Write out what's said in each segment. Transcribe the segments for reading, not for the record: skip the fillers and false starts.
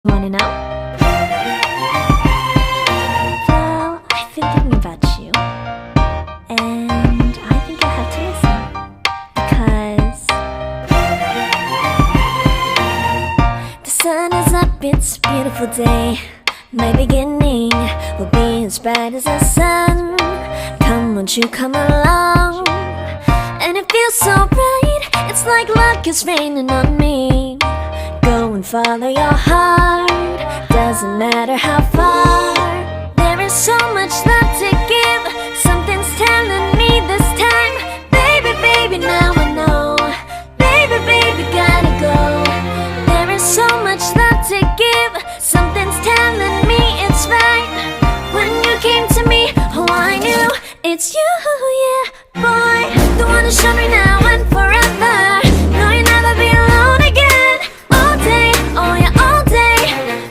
Wanna know? Well, I've been thinking about you, and I think I have to listen, because the sun is up, it's a beautiful day. My beginning will be as bright as the sun. Come, won't you come along? And it feels so bright, it's like luck is raining on me. Go and follow your heart, doesn't matter how far. There is so much love to give, something's telling me this time. Baby, baby, now I know. Baby, baby, gotta go. There is so much love to give, something's telling me it's right. When you came to me, oh I knew it's you, yeah, boy. The one who showed me now and forever. No, you'll never be alone again. All day, oh yeah, all day.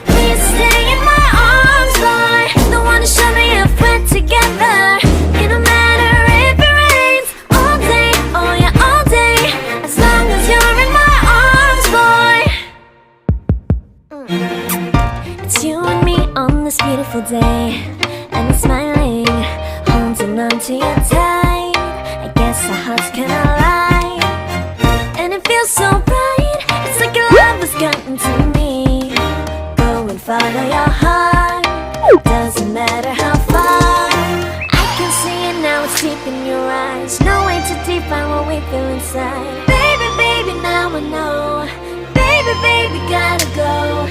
Please stay in my arms, boy. The one who showed me if we're together. It don't matter if it rains. All day, oh yeah, all day. As long as you're in my arms, boy. It's you and me on this beautiful day, and it's smiling, holding on to you tight. I guess our hearts can align, and it feels so bright. It's like your love has gotten to me. Go and follow your heart, doesn't matter how far. I can see it now, it's deep in your eyes. No way to define what we feel inside. Baby, baby, now I know. Baby, baby, gotta go.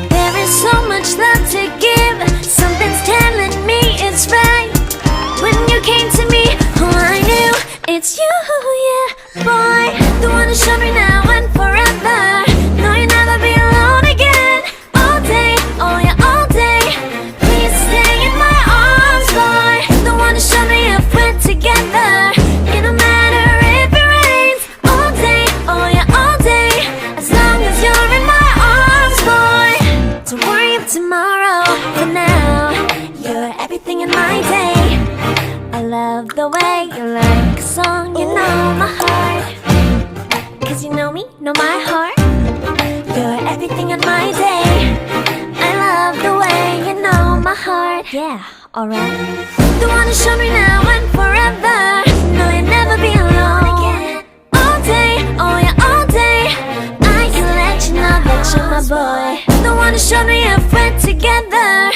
There is so much love to give, something's telling me it's right. When you came to me, oh I knew it's you, yeah, boy. The one who showed me now and forever. No, you'll never be alone again. All day, oh yeah, all day. Please stay in my arms, boy. The one who showed me if we're together. It don't matter if it rains. All day, oh yeah, all day. As long as you're in my arms, boy. Don't worry of tomorrow, for now you're everything in my day. I love the way you like a song, you know my heart. Cause you know me, know my heart. You're everything in my day. I love the way you know my heart. Yeah, alright. The one who showed me now and forever. No, you'll never be alone again. All day, oh yeah, all day. I can let you know that you're my boy. The one who showed me if we're together.